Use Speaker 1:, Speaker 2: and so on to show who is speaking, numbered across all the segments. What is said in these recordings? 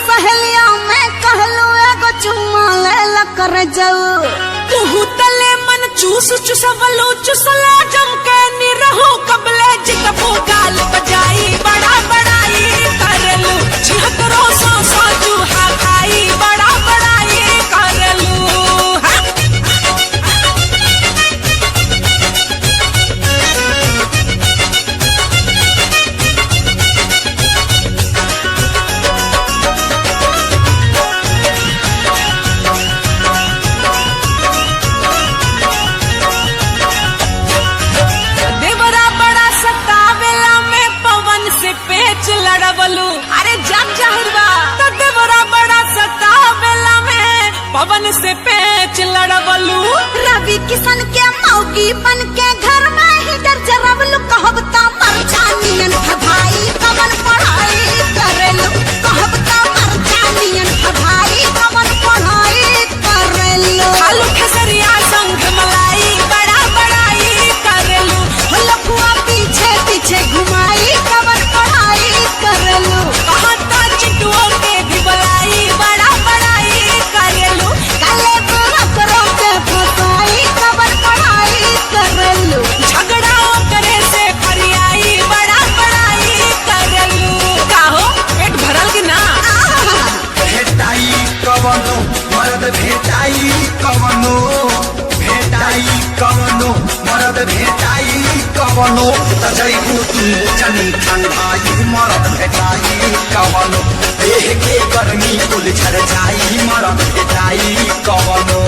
Speaker 1: सहेलिया में कहलू एगो चुम्मा ले ला कर जाऊ
Speaker 2: तू तले मन चूस चुसवलो चुसला जम के निरहो कबले जितबो गाल बजाई बड़ा बड़ाई करलू छिहत्तरो सौ चूहा खाई बड़ा बड़ाई करलू पेच लड़वलू अरे जग जहरवा तो देवरा बड़ा सतावेला में पवन से पेच लड़वलू
Speaker 1: रवि किशन के मौगी बन के घर में ही डर जरवलू कहबता मरचानियन भाई कवन पढ़ाई करेलू कहबता मरचानियन भाई कवन पढ़ाई करेलू
Speaker 2: खालू खेसरिया संग मलाई बड़ा बड़ाई करेलू
Speaker 1: लफुआ पीछे पीछे घुमाई कवन पढ़ाई करेलू
Speaker 2: कहता चिटुओं के भी बुलाई बड़ा बड़ाई करेलू
Speaker 1: काले बुरकरों के फसाई कवन पढ़ाई करेलू
Speaker 2: झगड़ा करे से फरियाई बड़ा बड़ाई करेलू काहो पेट भरल कि ना
Speaker 3: भेटाई कवनो मरद भेटाई कवनो भेटाई कवनो मरद भेटाई कवनो तजैबू तू जनी ठंडाई मरद भेटाई कवनो देह के गर्मी कुल झड़ जाई मरद भेटाई कवनो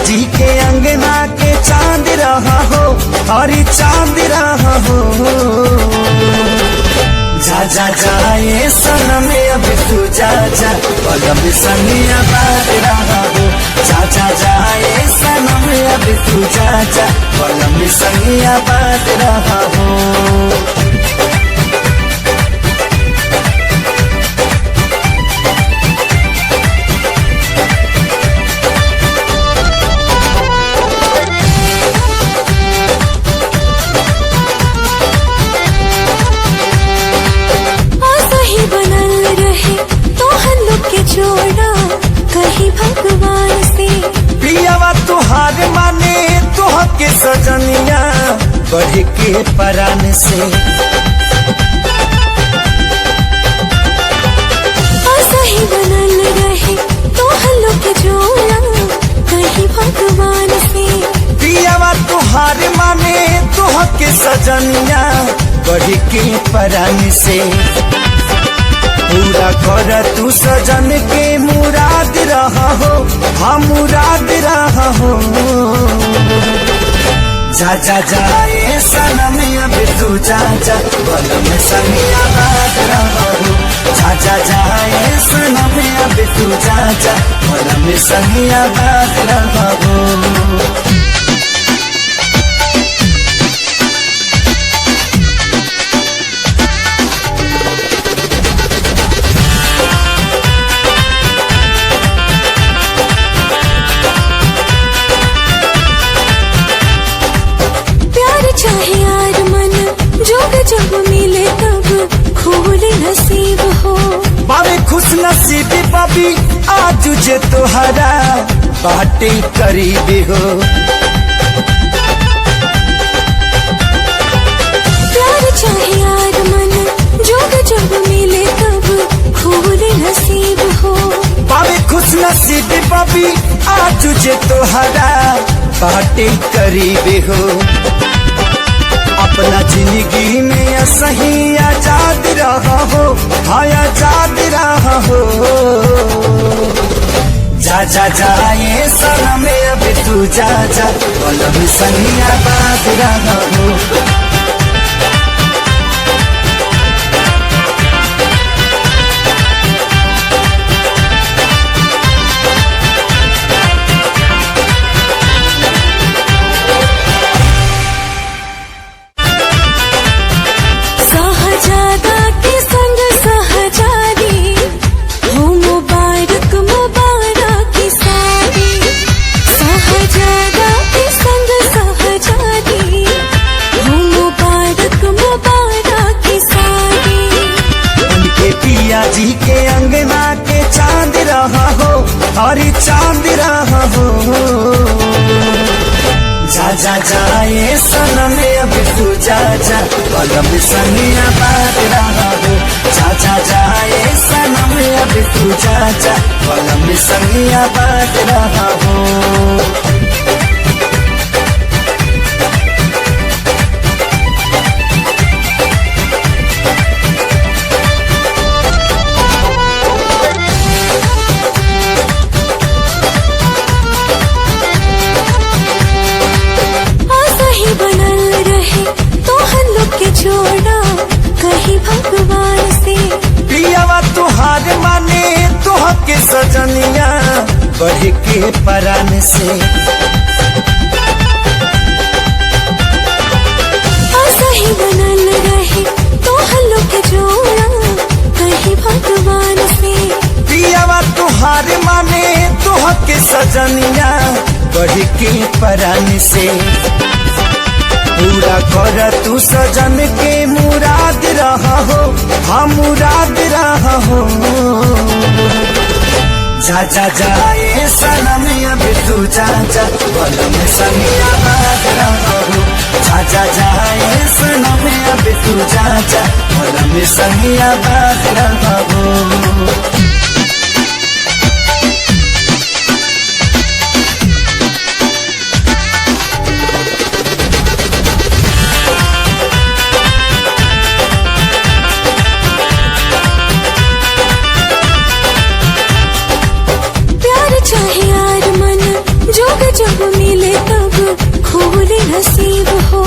Speaker 4: जी के अंगना के चांद रहा हो हरी चांद रहा हो जा जा जाए सनम अब तू जा जा पलम सनिया बात रहा हो जा जा जाए सनम अब तू जा जा पलम सनिया बात रहा हो
Speaker 1: कहीं भगवान से
Speaker 4: पियावा तुहार माने तुह के सजनिया बढ़ के परान से
Speaker 1: सही बनल रहे तो हल्लो के जोड़ा कहीं भगवान से
Speaker 4: पियावा तुहार माने तुह के सजनिया बढ़ के परान से पूरा कर तू सजन के मुराद रहा हो हाँ मुराद रहा हो जा जा जाए सनम अब तू जा जा बलम सनिया बात रहा हो जा जा जाए सनम अब तू जा जा बलम सनिया बात रहा हो
Speaker 1: चाहे यार मन जब मिले तब खोले नसीब हो
Speaker 4: बाबे खुश नसीबी बाबी आज जे तोहरा बाटे करीबी हो
Speaker 1: प्यार चाहे यार मन जब मिले तब खोले नसीब हो
Speaker 4: नसीब बबी आज जे तोहरा बाटे करीबे हो अपना जिंदगी में सही आजाद रहा हो हाँ आजाद रहा हो जा जा जाए सनम अब तू जा जा कलम सही आबाद रहा हो जी के अंगना के चांद रहा हो और चांद रहा हो जा जा जाए सनम अब तू जा जा कलम सही आबाद रहा हो जा जा जाए सनम अब तू जा जा कलम सही आबाद रहा हो
Speaker 2: छोड़ा कहीं भगवान से
Speaker 4: पियावा तुहार माने तुह के सजनिया बढ़ के परान से
Speaker 2: सही बनल रहे तो हल्लो के जोड़ा कहीं भगवान से
Speaker 4: पियावा तुहार माने तुह के सजनिया बढ़ के परान से पूरा कर तू सजन के मुराद रहा हो हाँ मुराद रहा हो जा जा जाए सनम अब तू जा जा कलम सही आबाद रहा हो जा जा जाए सनम अब तू जा जा कलम सही आबाद रहा हो
Speaker 2: चाहे यार मन जोग जब मिले तब खोले नसीब हो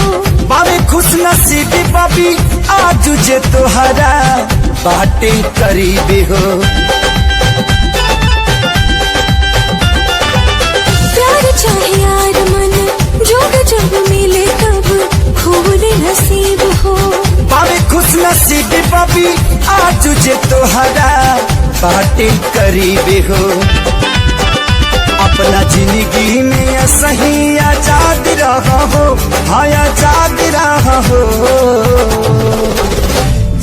Speaker 4: बाबे खुश नसीब बबी आज जे तोहरा बाटे करीबे हो
Speaker 2: प्यार चाहे यार मन जोग जब मिले तब खोले नसीब हो
Speaker 4: बाबे खुश नसीब बबी आज जे तोहरा बाटे करीबे हो अपना जिंदगी में सही आजाद रहा हो हाँ आजाद रहा हो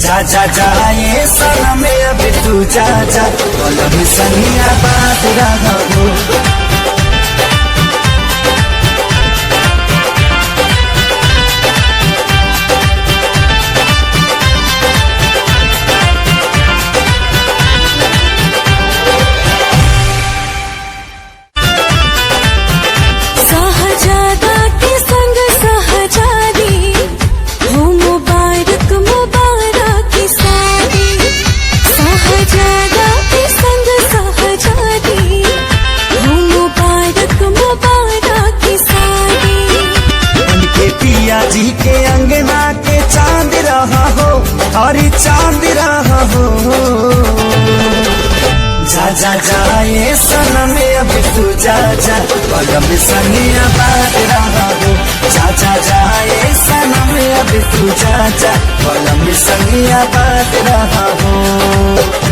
Speaker 4: जा जा जाए सनम अब तू जा जा कलम सही आबाद रहा हो जी के अंगना के चांद रहा हो और चांद रहा हो जा जा जाए सनम अब तू जा जा कलम सही आबाद रहा हो जा जा जाए सनम अब तू जा जा कलम सही आबाद रहा हो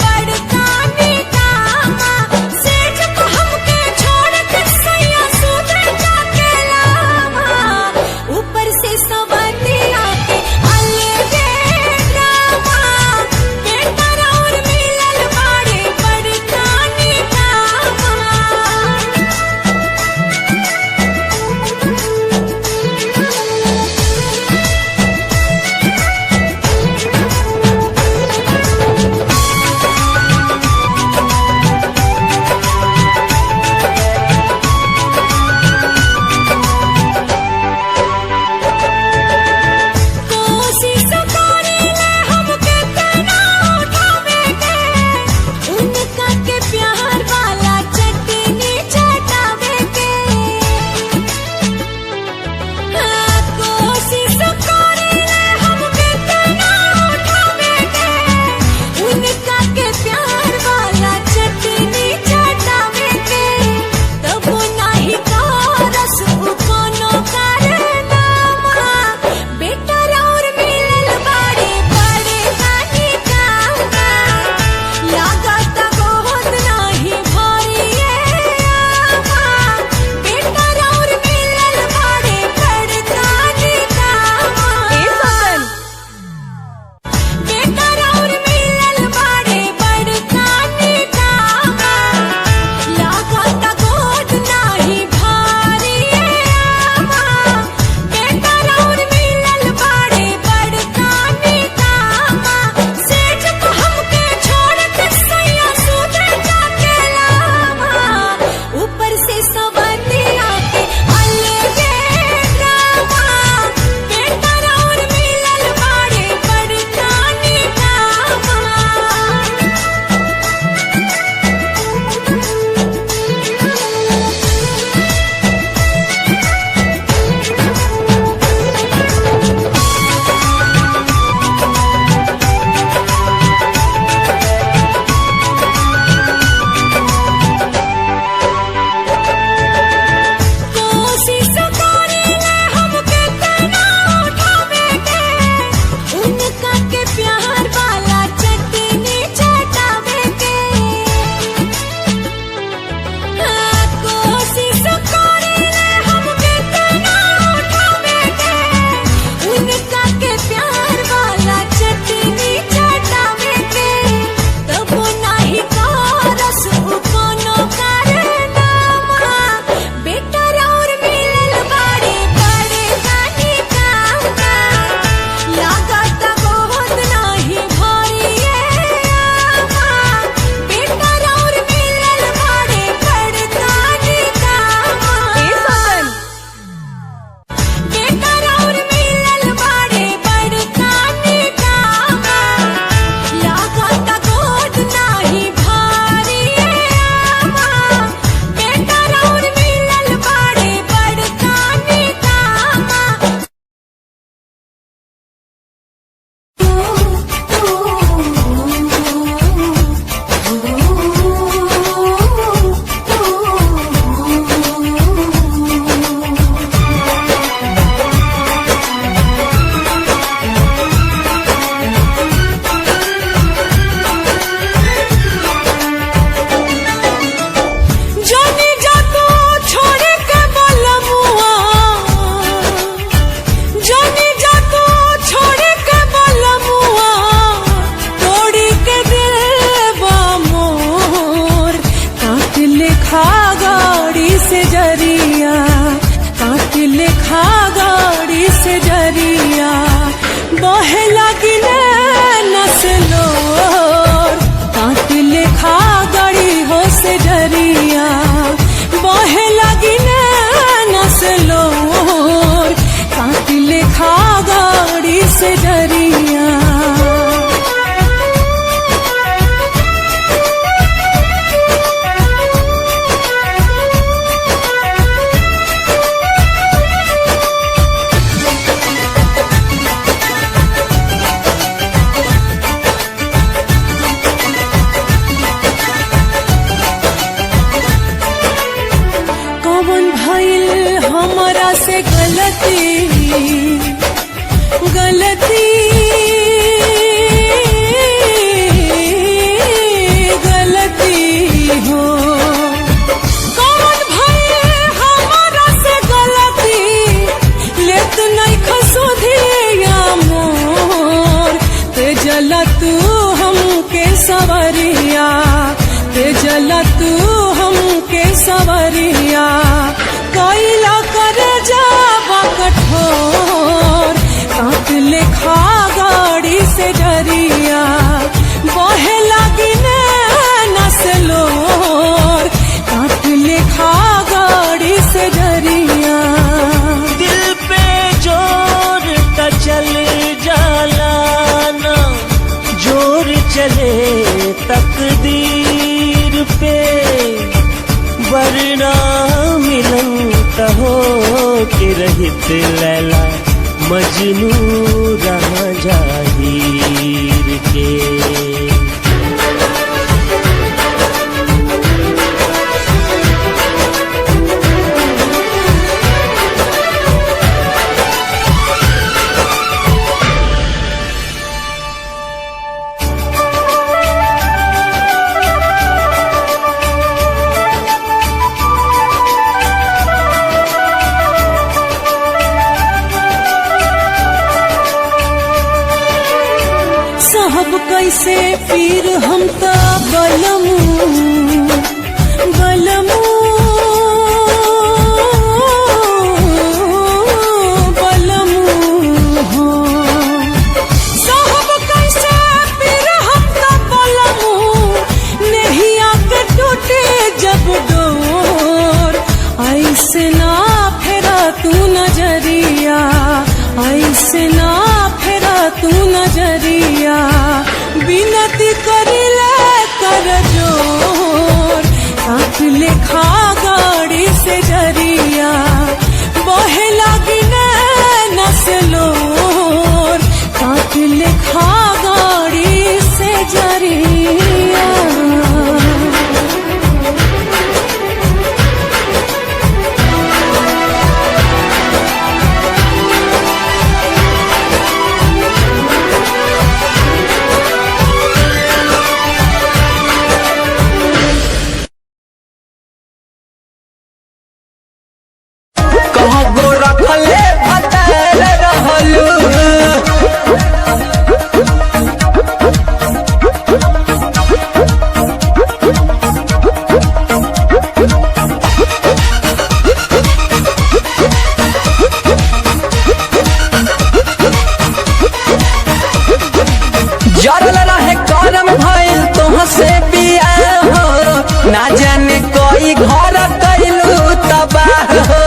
Speaker 2: बड़का लेखा गाड़ी से जरिया बहे लगी नसलोर काट लेखा गाड़ी हो से जरिया बहे लगी नसलोर काट लेखा गाड़ी से जरिया कौन भइल हमरा से गलती गलती गलती हो कौन भइल हमरा से गलती लेत नहीं खसुधिया मोर ते जला तू हमके सवरिया ते जला तू हमके सवरिया कैला कर जावा कठोर काट लेखा गाड़ी से जरिया बहे लगी नसलोर काट लेखा गाड़ी से जरिया
Speaker 5: दिल पे जोर का चल जाला ना जोर चले तकदीर पे वरना मिलन कहो के रहित लैला मजनू रहा जाहिर के
Speaker 2: साहब कैसे पीर हम ता बलमू बलमू बलमू हो साहब कैसे पीर हम ता बलमू नहीं आके टूटे जब डोर ऐसे ना फेरा तू नजरिया ऐसे ना फेरा तू नजरिया बिनती करिले कर जोर काट लेखा गाड़ी से जरिया बहे लगी नसलोर काट लेखा गाड़ी से जरिया
Speaker 4: कहगो रखले भतर रहलू जरल रहे करम भइल तोह से बिया हो ना जाने कोई घर कैलू तबाह हो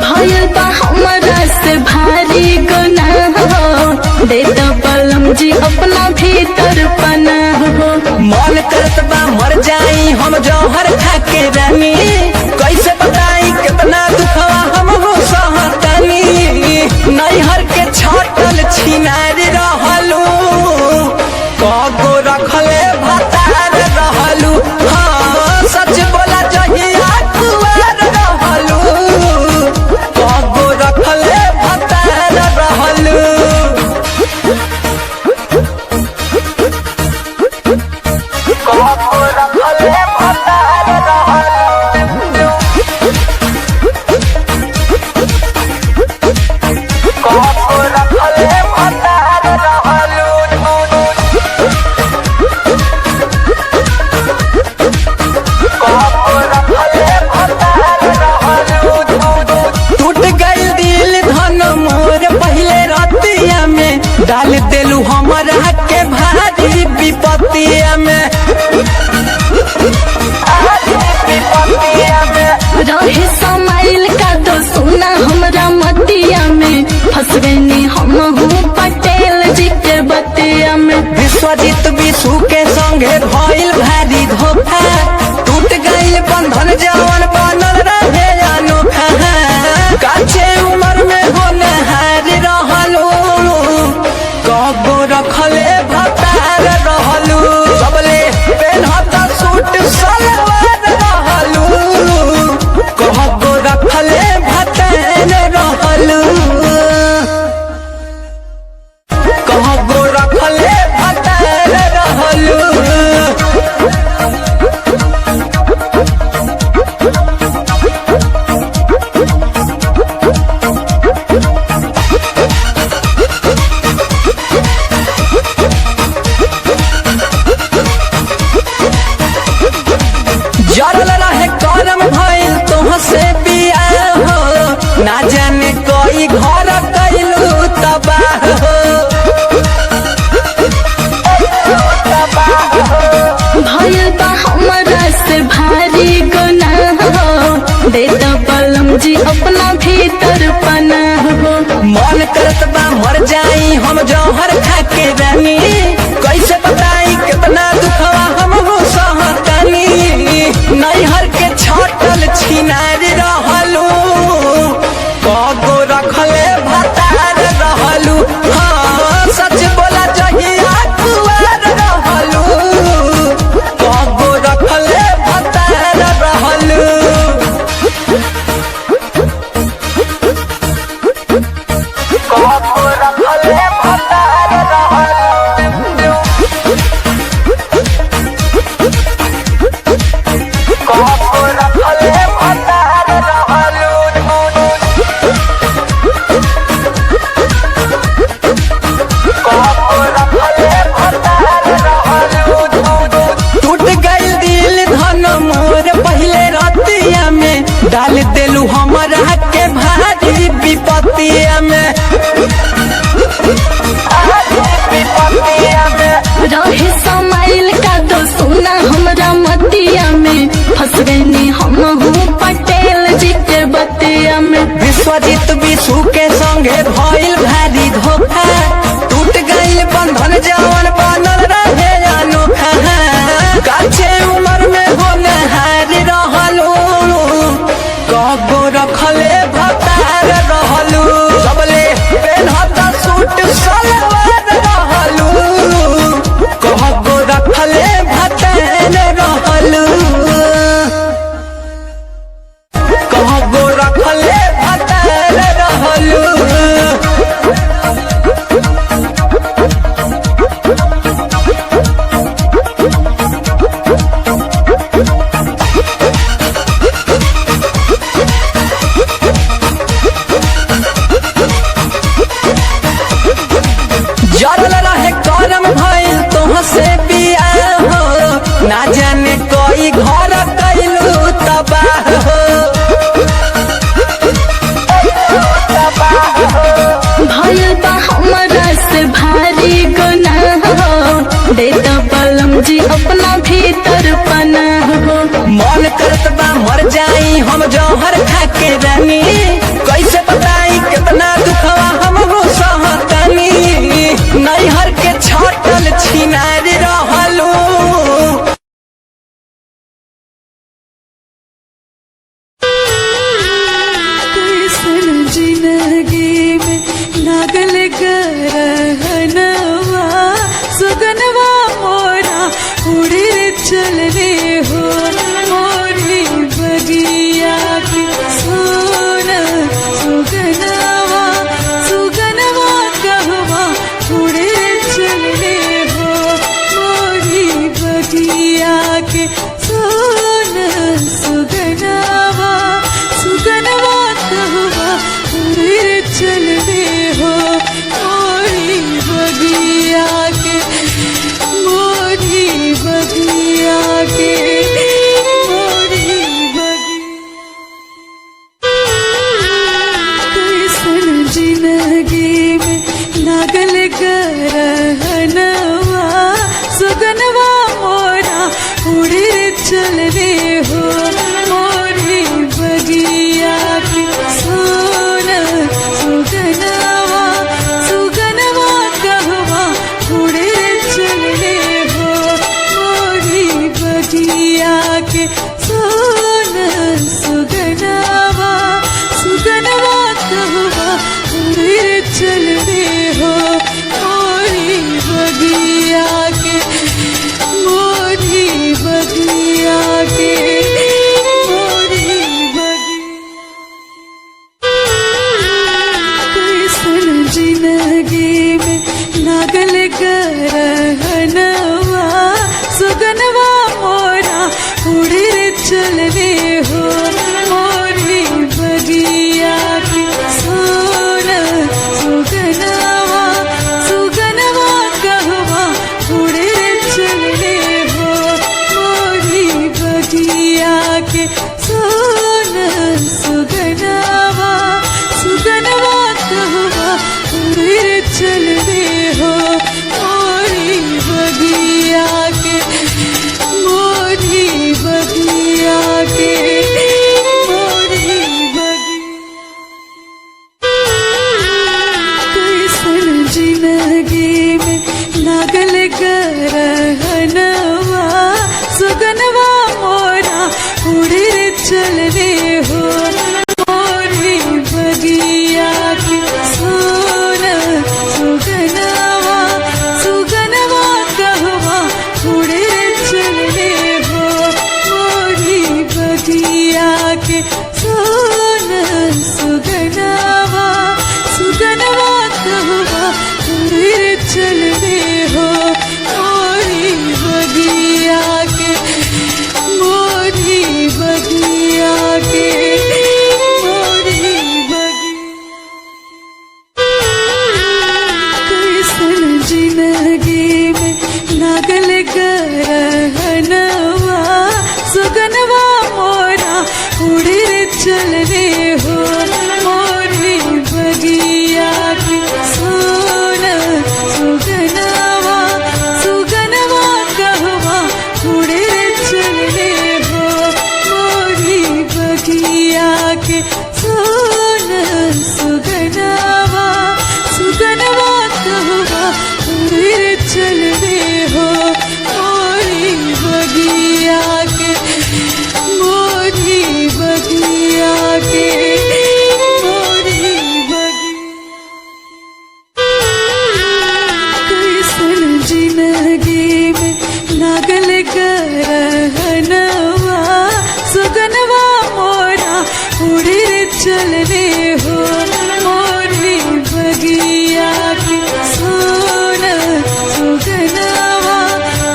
Speaker 6: भयल बा हमरा से भारी गुनाह हो दे दो बलम जी अपना भीतर पनाह हो
Speaker 4: मन करत बा मर जाई हम जौहर खा के रानी कैसे बताई कितना दुखवा हम हो सहतनी नैहर के छटल छिनार रहलू कगो रखले भतार रहलू हाँ सच बोला जहिया कुआर रहलू कगो रखले भतार रहलू कगो रखले भतार रहलू कगो रखले भतार रहलू कगो
Speaker 7: विश्वजीत विशु के संगे भइल भारी धोखा टूट गइल बंधन जवन बनल रहे अनोखा काचे उम्र में होनहार रहलू कबो रखले भतार रहलू सबले पेनहत सूट सलवार रहलू कबो रखले भतार रहलू कबो रखले भतार रहलू जरल रहे करम भइल तोहसे बियाह हो ना जाने कोई घर कैलू तबाह हो
Speaker 6: भइल बा हमरा से भारी गुनाह हो दे दो बलम जी अपना भीतर पनाह हो
Speaker 7: मन करत बा मर जाई हम जौहर खा के रानी कैसे बताई कितना दुखवा हम हो सहतानी नैहर के छटल छिनार रहलू कगो रखले भतार रहलू हाँ सच बोला जहिया कुआर रहलू कगो रखले भतार रहलू कगो रखले भतार रहलू कगो रखले भतार रहलू टूट गइल दिल धन मोर पहले रतिया में डाल देलू हमरा के भारी विपत्तिया में
Speaker 6: रहे समाइल का दो सुना हमरा मतिया में फंस गई हम हूँ पटेल जी के बतिया में
Speaker 7: विश्वजीत विशु के संगे भइल भारी धोखा टूट गइल बंधन जवन बनल रहे अनोखा काचे उम्र में होनहार रहलू कबो रखले भतार रहलू सबले पेनहत सूट सलवार रहलू कबो रखले भतार रहलू कबो रखले भतार रहलू जरल रहे करम भइल तोहसे बियाह हो ना जाने कोई घर कैलू तबाह हो
Speaker 6: भइल बा हमरा से भारी गुनाह हो दे दो बलम जी अपना भीतर पनाह हो
Speaker 7: मन करत बा मर जाई हम जौहर खा के रानी कैसे बताई कितना दुखवा हम हो सहतानी नैहर के छटल छिनार रहलू
Speaker 2: कैसन जिंदगी में लागल गरहनवा सुगनवा मोरा उड़े चलने हो मोरी बगिया की सोना सुगनवा सुगनवा कहवा उड़े चलने हो मोरी बगिया के सोना सुगनवा सुगनवा कहवा उड़े चलने हो मोरी बगिया के मोरी बगिया के मोरी बगिया कैसन जिंदगी में लागल गरहनवा सुगनवा मोरा उड़े चलने हो मोरी बगिया की सोना सुगनवा सुगनवा कहवा उड़े चलने उड़े रे चलने हो मोरी बगिया के सोना सुगनवा सुगनवा कहवा उड़े रे चलने हो मोरी बगिया के सोना सुगनवा सुगनवा कहवा उड़े रे चलने हो मोरी बगिया के मोरी बगिया के मोरी बगिया कैसन जिंदगी में लागल गरहनवा सुगनवा मोरा उड़े रे चलने हो मोरी बगिया के सोना सुगनवा सुगनवा कहवा उड़े रे चलने हो मोरी बगिया के सोना सुगनवा सुगनवा कहवा उड़े रे चलने हो मोरी बगिया के मोरी बगिया के मोरी बगिया कैसन जिंदगी में लागल गरहनवा सुगनवा मोरा उड़े रे चलने हो मोरी बगिया के सोना सुगनवा सुगनवा कहवा उड़े रे चलने हो मोरी बगिया के सोना सुगनवा सुगनवा कहवा उड़े रे चलने हो मोरी बगिया के मोरी बगिया के मोरी बगिया कैसन जिंदगी में लागल गरहनवा सुगनवा मोरा उड़े रे चलने हो मोरी बगिया के सोना सुगनवा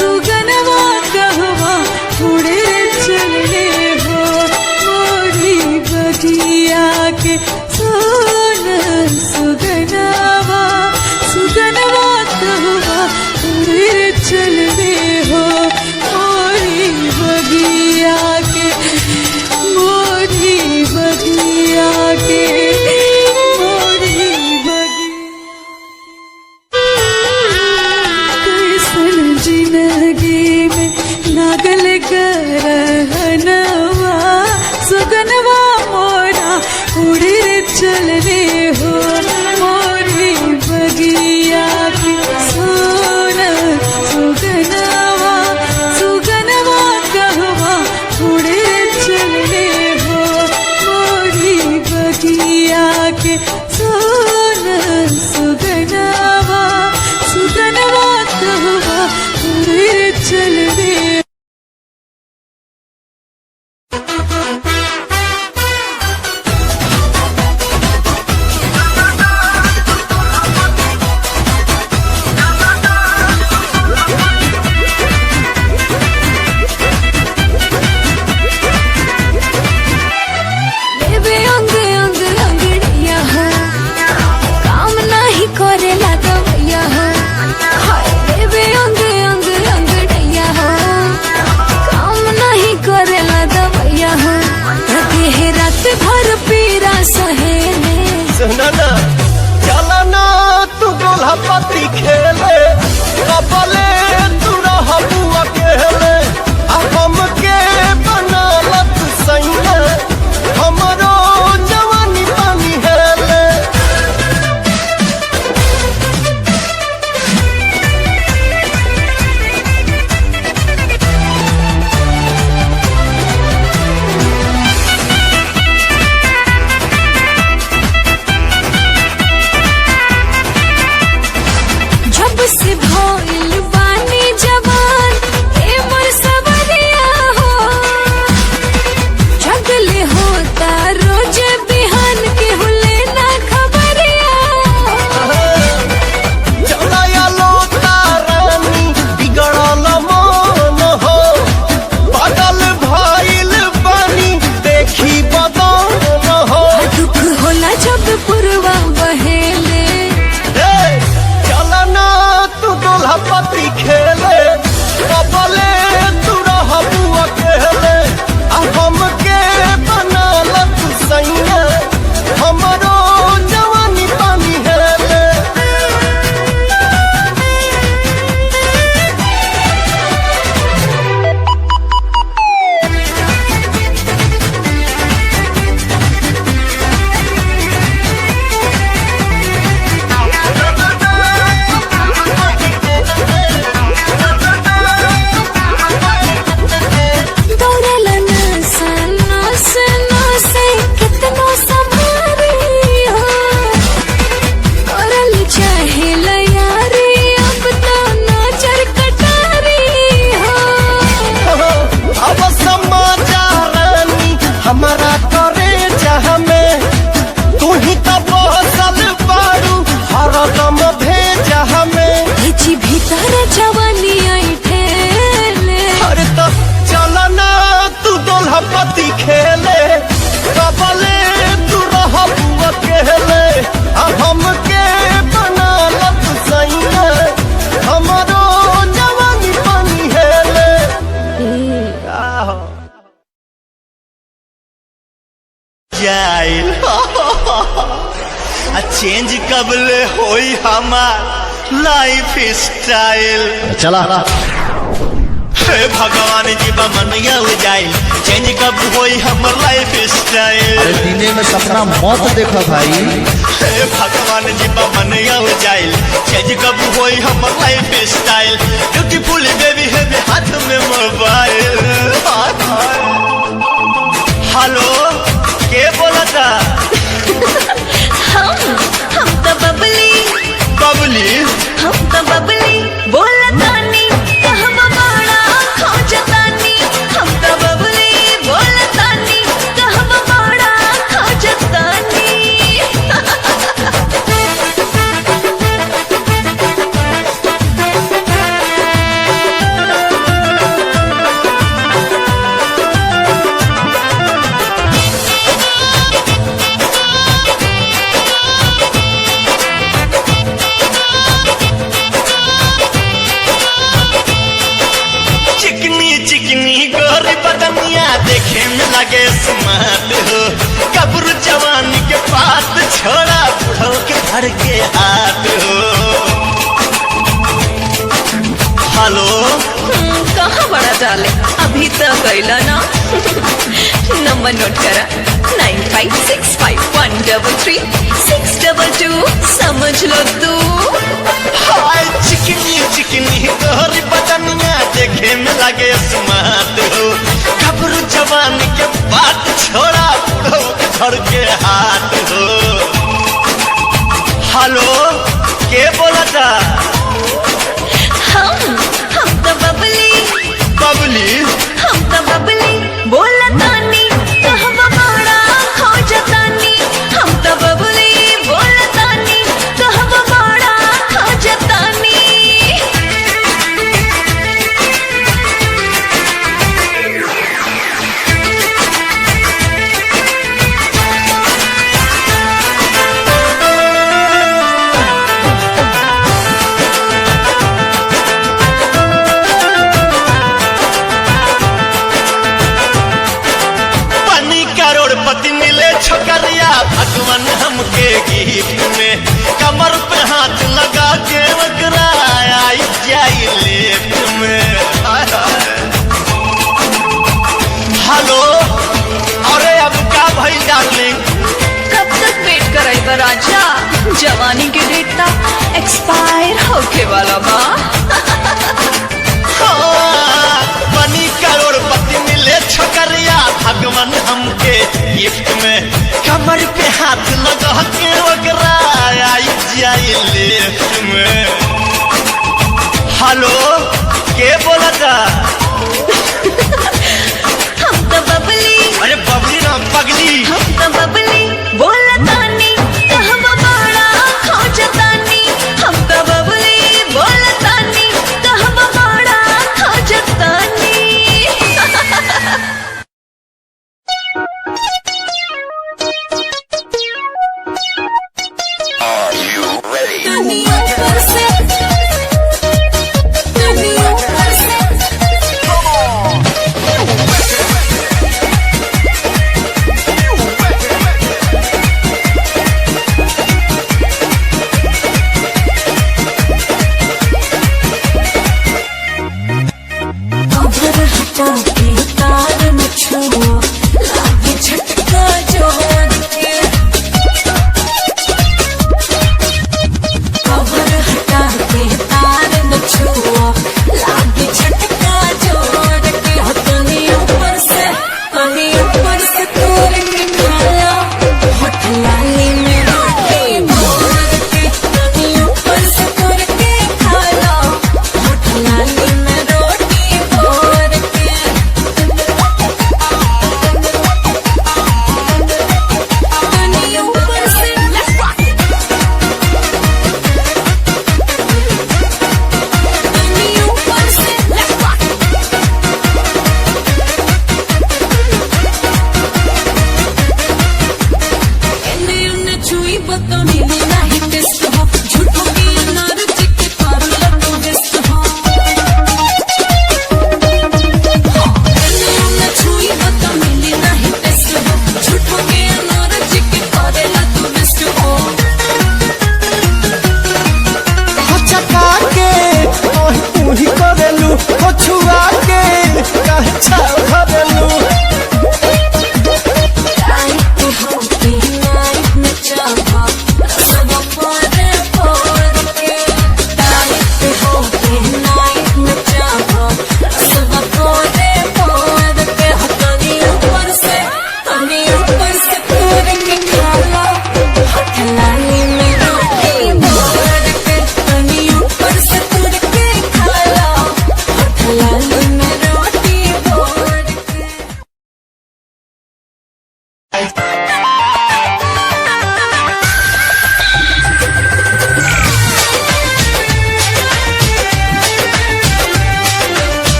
Speaker 2: सुगनवा कहवा उड़े रे चलने हो मोरी बगिया के सोना सुगनवा सुगनवा कहवा उड़े रे चलने हो मोरी बगिया के मोरी बगिया के मोरी बगिया कैसन जिंदगी में लागल गरहनवा सुगनवा मोरा उड़े रे चलने हो मोरी बगिया के सोना सुगनवा सुगनवा कहवा उड़े रे चलने हो मोरी बगिया के सोना सुगनवा सुगनवा कहवा उड़े रे चलने
Speaker 3: स्टाइल चेंज कबले होई हमार लाइफ स्टाइल।
Speaker 8: चला
Speaker 3: हे भगवान जी बमनिया जाइल चेंज कब होई हमर लाइफ स्टाइल।
Speaker 8: अरे दिने में सपना मत देखो भाई।
Speaker 3: हे भगवान जी बमनिया जाइल चेंज कब होई हमर लाइफ स्टाइल। ब्यूटीफुल बेबी है हाथ में मोबाइल। हेलो के बोला था?
Speaker 2: हम तो बबली
Speaker 3: बबली
Speaker 2: हम तो बबली बोलतानी कहवा बड़ा खोजतानी। हम तो बबली बोलतानी कहवा बड़ा खोजतानी।
Speaker 3: चिकनी चिकनी गोरी बदनिया देखे में लगे स्मार्ट हो। कब्र जवानी के बात छोड़ा बुढ़ो के भर के हाथ हो। हेलो
Speaker 2: कहाँ बड़ा डाले अभी तक गईला ना। नंबर नोट करा 9565133622 समझ लो तू।
Speaker 3: हाय चिकनी चिकनी गोरी बदनिया देखे में लगे स्मार्ट हो। कब्र जवानी के बात छोड़ा बुढ़ो के भर के हाथ हो। हेलो के बोला था?
Speaker 2: हम तो बबली
Speaker 3: बबली
Speaker 2: हम तो बबली बोलतानी कहवा बड़ा खोजतानी। हम तो बबली बोलतानी कहवा बड़ा खोजतानी।
Speaker 3: पानी करोड़पति मिले छोकरिया भगवान हमके गिफ्ट में। कमर पे हाथ लगा के वकरा आई जाई लेफ्ट में। हेलो अरे अब का भाई डार्लिंग?
Speaker 2: कब तक वेट कराई राजा? जवानी के डेट ता एक्सपायर होके वाला बा।
Speaker 3: पानी करोड़पति मिले छोकरिया भगवान हमके गिफ्ट में। कमर पे हाथ लगा के वकरा आई जाई लेफ्ट में। हेलो के बोला था?
Speaker 2: हम तो बबली
Speaker 3: अरे बबली ना पगली।
Speaker 2: हम तो बबली बोलतानी कहवा बड़ा खोजतानी। हम तो बबली बोलतानी कहवा बड़ा खोजतानी।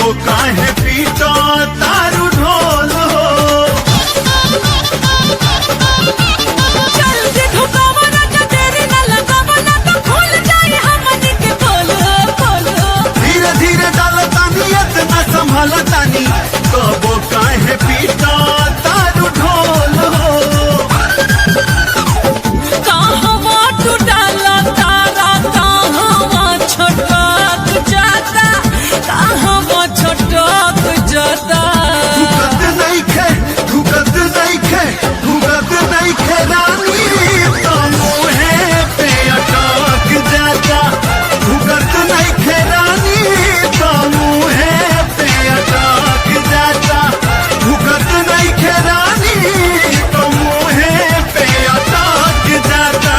Speaker 3: कबो काहे पीटो तारू ढोल हो।
Speaker 2: जल्दी ढुकावा ना जो देरी ना लगावा ना तो खुल जाए हमनी के पोल पोल।
Speaker 3: धीरे धीरे डालो तानी इतना संभालो तानी कबो काहे पीटो तारू ढोल हो।
Speaker 2: कहवा तू डाला तारा कहवा छोटक जाता कहवा छोटक जाता।
Speaker 3: धुकत नइखे रानी तो मुहे पे अटक जाता। धुकत नइखे रानी तो मुहे पे अटक जाता। धुकत नइखे रानी तो मुहे पे अटक जाता।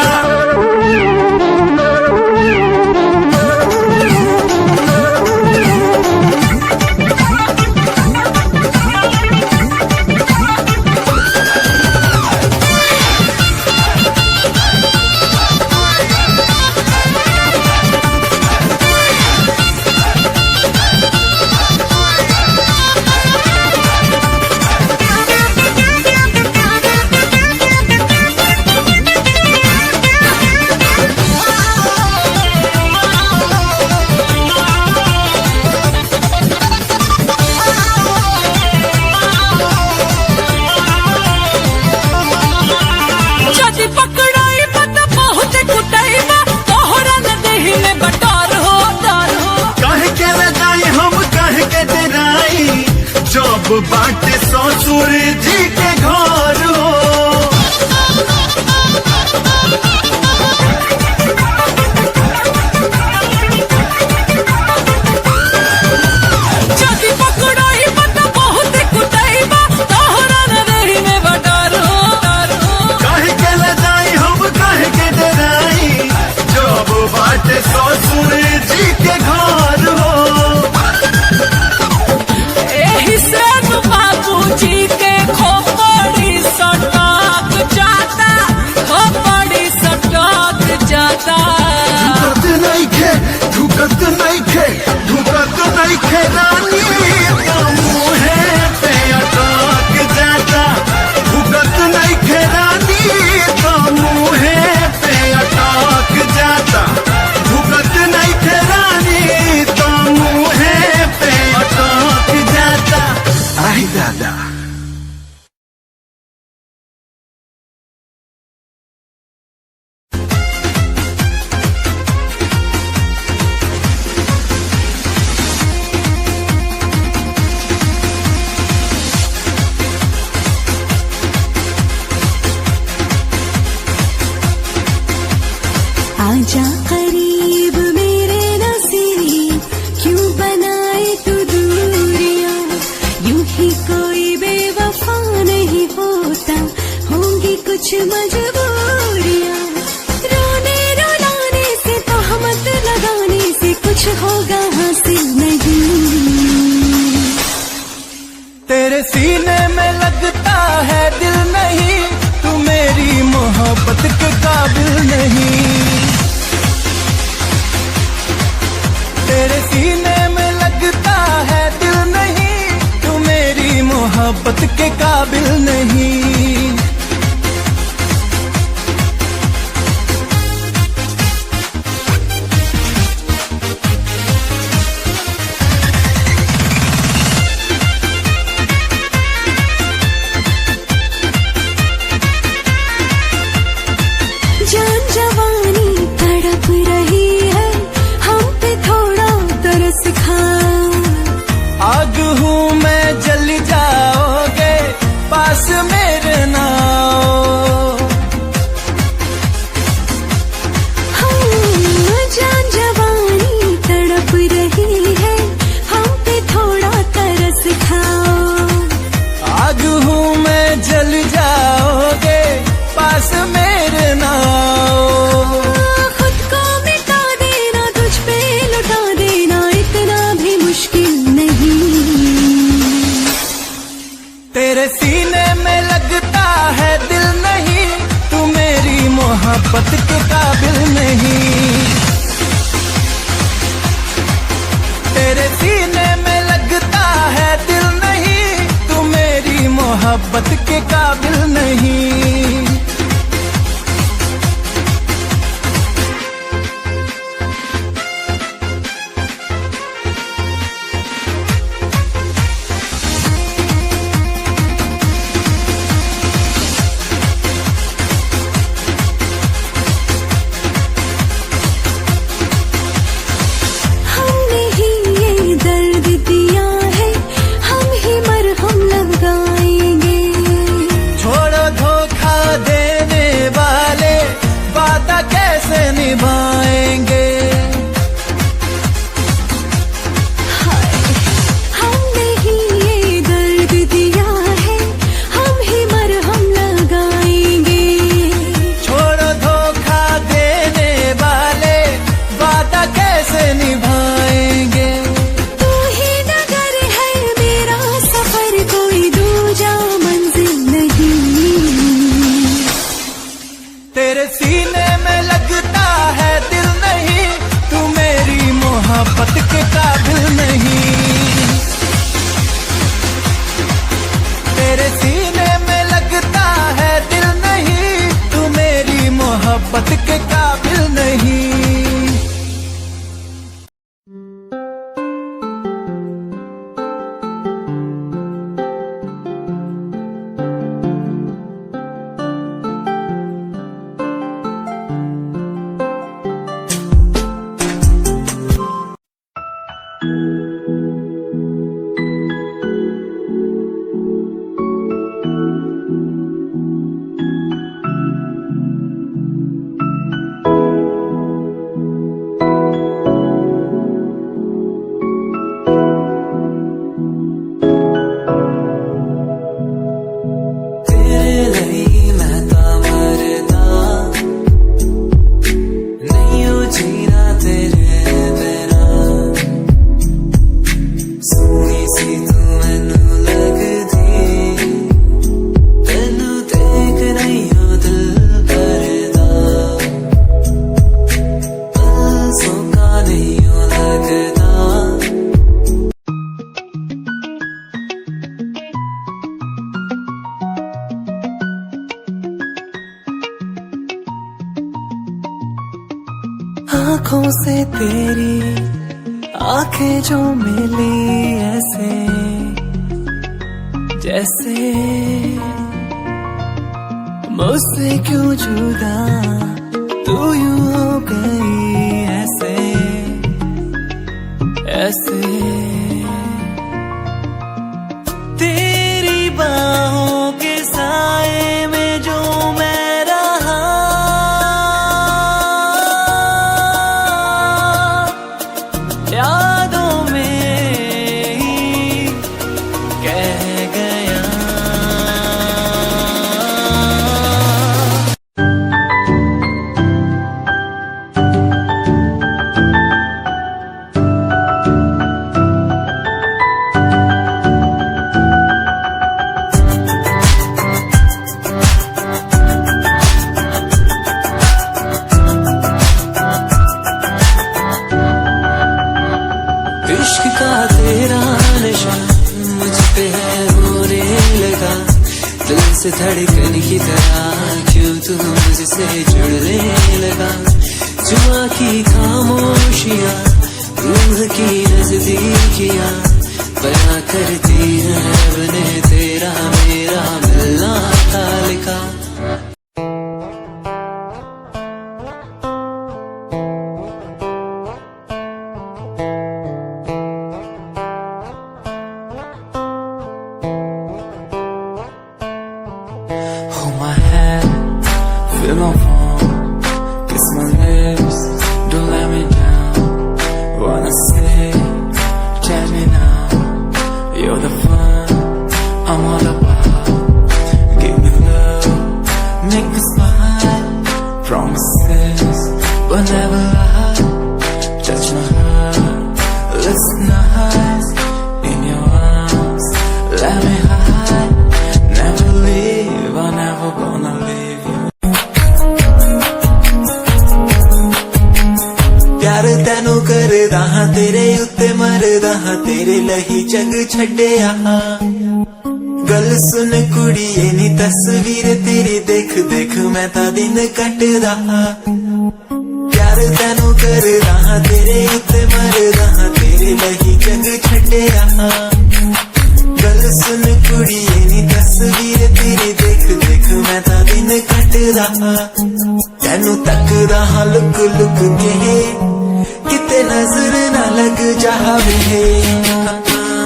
Speaker 2: जदी पकड़ाई बत बहुत कुटाईबा तोहरा न देहि में बटार हो तार हो।
Speaker 3: कह के लगाई हम कह के डराई जब बाटे ससुर जी के घर हो।
Speaker 2: जदी पकड़ाई बत बहुत कुटाईबा तोहरा न देहि में बटार हो तार हो।
Speaker 3: कह के लगाई हम कह के डराई जब बाटे ससुर जी के घर हो।
Speaker 2: एही से तू बाबूजी के खोपड़ी सटक जाता खोपड़ी सटक जाता।
Speaker 3: धुकत नइखे रानी तो मुहे पे अटक जाता। धुकत नइखे रानी तो मुहे पे अटक जाता। धुकत नइखे रानी तो मुहे पे अटक जाता। आई दादा
Speaker 1: आजा करीब मेरे नसीब क्यों बनाए तू दूरियां। यूं ही कोई बेवफा नहीं होता होंगी कुछ मजबूरियां। रोने रुलाने से तहमत लगाने से कुछ होगा हासिल नहीं।
Speaker 7: तेरे सीने में लगता है दिल नहीं, तू मेरी मोहब्बत के काबिल नहीं। तेरे सीने में लगता है दिल नहीं, तू मेरी मोहब्बत के काबिल नहीं।
Speaker 1: जान जवानी तड़प रही है हम पे थोड़ा तरस खा।
Speaker 7: आग हूँ मैं जल जाओगे पास मेरे ना आओ।
Speaker 1: हाँ, जान जवानी तड़प रही है हम पे थोड़ा तरस खाओ।
Speaker 7: आग हूँ मैं जल जाओगे पास मेरे ना आओ।
Speaker 1: खुद को मिटा देना तुझ पे लुटा देना इतना भी मुश्किल नहीं।
Speaker 7: तेरे सीने में लगता है दिल नहीं, तू मेरी मोहब्बत के काबिल नहीं। तेरे सीने में लगता
Speaker 4: मोहब्बत के काबिल नहीं। तेरे सीने में लगता है दिल नहीं, तू मेरी मोहब्बत के काबिल नहीं। तेरे सीने में लगता है दिल नहीं, तू मेरी मोहब्बत के काबिल नहीं।
Speaker 7: आँखों से तेरी आंखें जो मिली ऐसे जैसे मुझसे क्यों जुदा तू यूं हो गई ऐसे ऐसे। तेरी बाहों के साए में जो मैं रहा यादों में ही कह गया। इश्क का तेरा नशा मुझ पे है होने लगा, दिल से धड़कन की तरह क्यों तू मुझसे जुड़ने लगा। जुआ की खामोशियाँ रूह की नजदीकियाँ बयां करती है रब ने तेरा मेरा मिलना था लिखा। Hold my hand, feel my palm, kiss my lips, don't let me down. Wanna say, tell me now, you're the fun I'm all about. Give me love, make me smile, promises will never lie. Touch my heart, listen nice, in your arms, let me hide. Never leave, I'm never gonna leave you. प्यार तैनू करदा हां तेरे उत्ते मरदा हां तेरे लही जग छड्डिया
Speaker 4: गल सुन कुड़िए नी तस्वीर तेरी देख देख मैं ता दिन कट रहा प्यार तेनू कर रहा तेरे उत्ते मर रहा तेरे नहीं जग छड़े रहा गल सुन कुड़िए नी तस्वीर तेरी देख देख मैं ता दिन कट रहा तेनू तक रहा लुक लुक के किते नजर ना लग जावे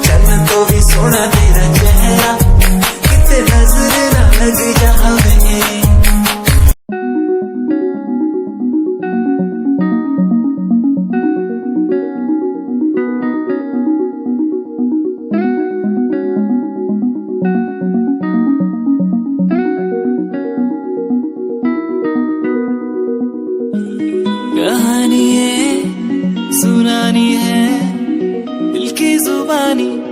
Speaker 4: चन्न तो भी सोना तेरा चेहरा किते नजर ना लग जावे
Speaker 9: कहानी है सुनानी है दिल की जुबानी